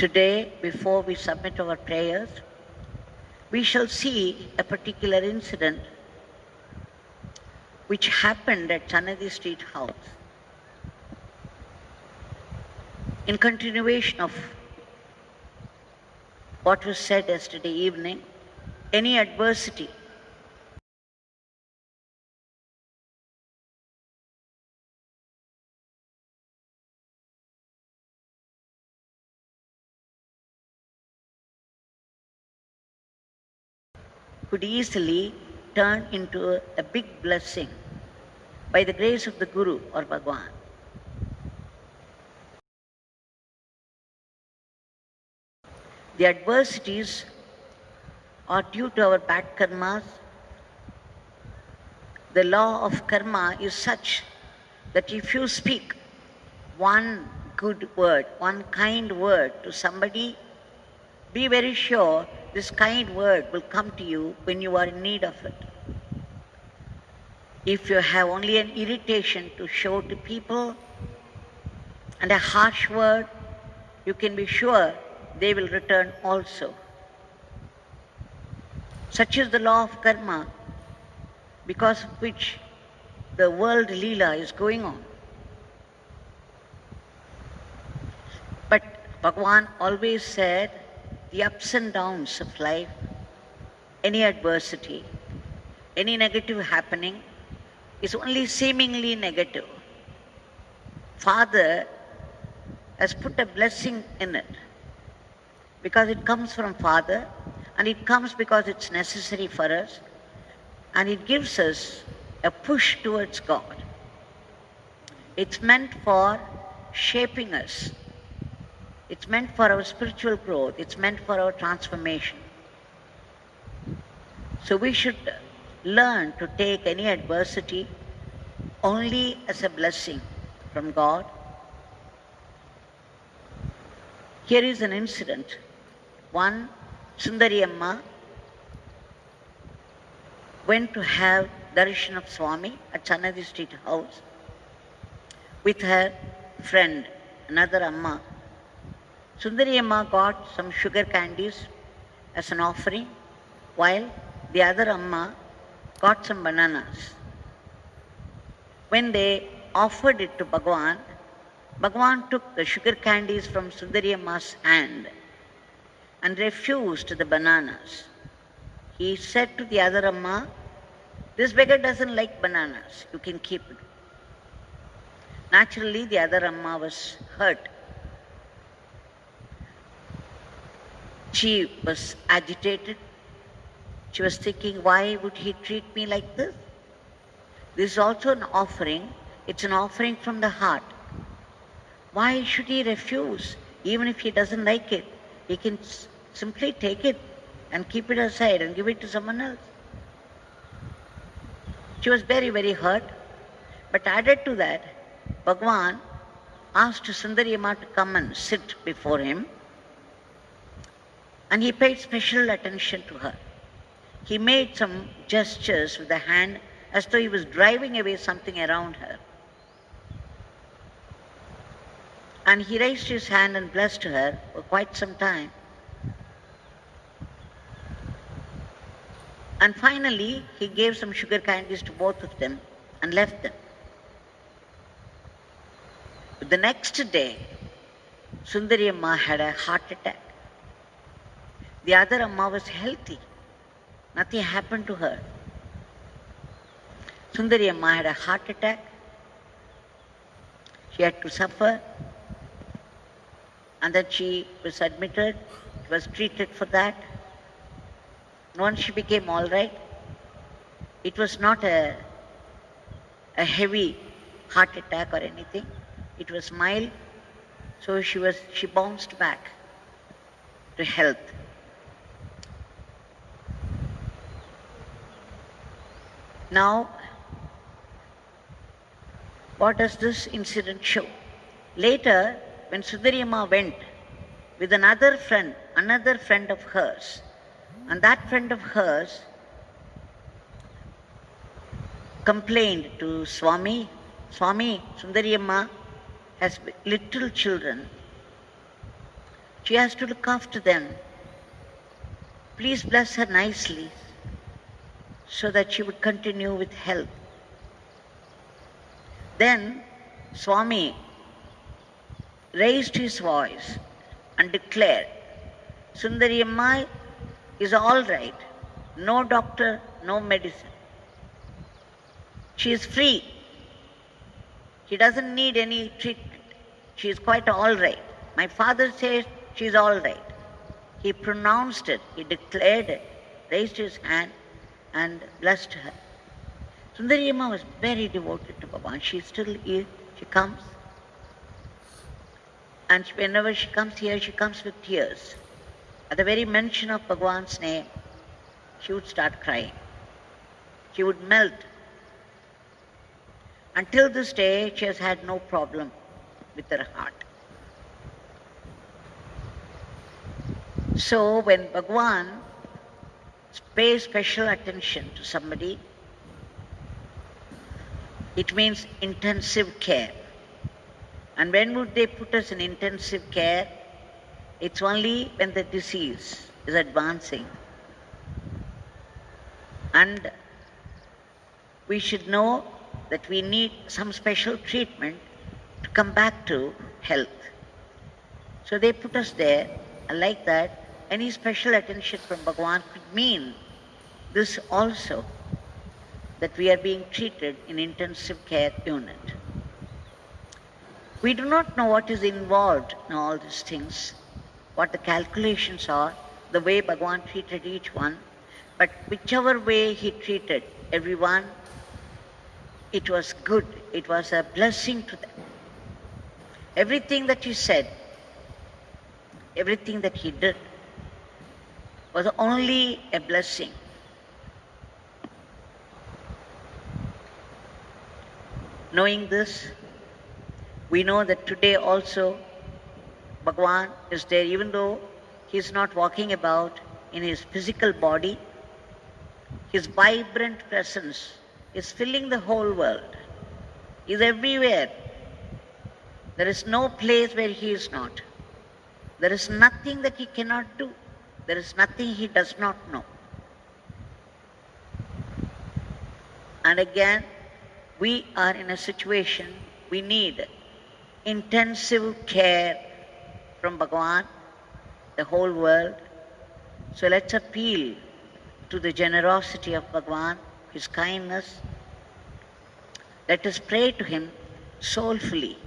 Today, before we submit our prayers, we shall see a particular incident which happened at Chanadi Street House. In continuation of what was said yesterday evening, any adversity could easily turn into a big blessing by the grace of the Guru or Bhagwan. The adversities are due to our bad karmas. The law of karma is such that if you speak one good word, one kind word to somebody, be very sure this kind word will come to you when you are in need of it. If you have only an irritation to show to people and a harsh word, you can be sure they will return also. Such is the law of karma, because of which the world Leela is going on. But Bhagavan always said, the ups and downs of life, any adversity, any negative happening is only seemingly negative. Father has put a blessing in it because it comes from Father, and it comes because it's necessary for us, and it gives us a push towards God. It's meant for shaping us. It's meant for our spiritual growth. It's meant for our transformation. So we should learn to take any adversity only as a blessing from God. Here is an incident. One, Sundari Amma went to have darshan of Swami at Chanadi Street House with her friend, another Amma. Sundari Amma got some sugar candies as an offering, while the other Amma got some bananas. When they offered it to Bhagavan, Bhagavan took the sugar candies from Sundari Amma's hand and refused the bananas. He said to the other Amma, this beggar doesn't like bananas, you can keep it. Naturally, the other Amma was hurt. She was agitated. She was thinking, why would he treat me like this? This is also an offering. It's an offering from the heart. Why should he refuse? Even if he doesn't like it, he can simply take it and keep it aside and give it to someone else. She was very, very hurt. But added to that, Bhagavan asked Sundari Amma to come and sit before him, and he paid special attention to her. He made some gestures with the hand as though he was driving away something around her. And he raised his hand and blessed her for quite some time. And finally, he gave some sugar candies to both of them and left them. But the next day, Sundari Amma had a heart attack. The other Amma was healthy. Nothing happened to her. Sundari Amma had a heart attack. She had to suffer. And then she was admitted, was treated for that. Once she became all right, it was not a heavy heart attack or anything. It was mild, so she bounced back to health. Now, what does this incident show? Later, when Sundari Amma went with another friend of hers, and that friend of hers complained to Swami, Swami, Sundari Amma has little children. She has to look after them. Please bless her nicely so that she would continue with health. Then Swami raised his voice and declared, Sundari Amma is all right. No doctor, no medicine. She is free. She doesn't need any treatment. She is quite all right. My father says she is all right. He pronounced it, he declared it, raised his hand and blessed her. Sundari Amma was very devoted to Bhagavan. She still is. She comes. And whenever she comes here, she comes with tears. At the very mention of Bhagavan's name, she would start crying. She would melt. Until this day, she has had no problem with her heart. So when Bhagavan pays special attention to somebody, it means intensive care. And when would they put us in intensive care? It's only when the disease is advancing. And we should know that we need some special treatment to come back to health. So they put us there, and like that, any special attention from Bhagavan could mean this also, that we are being treated in intensive care unit. We do not know what is involved in all these things, what the calculations are, the way Bhagavan treated each one, but whichever way he treated everyone, it was good, it was a blessing to them. Everything that he said, everything that he did was only a blessing. Knowing this, we know that today also Bhagavan is there, even though he is not walking about in his physical body, his vibrant presence is filling the whole world. He is everywhere. There is no place where he is not. There is nothing that he cannot do. There is nothing he does not know. And again, we are in a situation we need intensive care from Bhagavan, the whole world. So let's appeal to the generosity of Bhagavan, his kindness. Let us pray to him soulfully.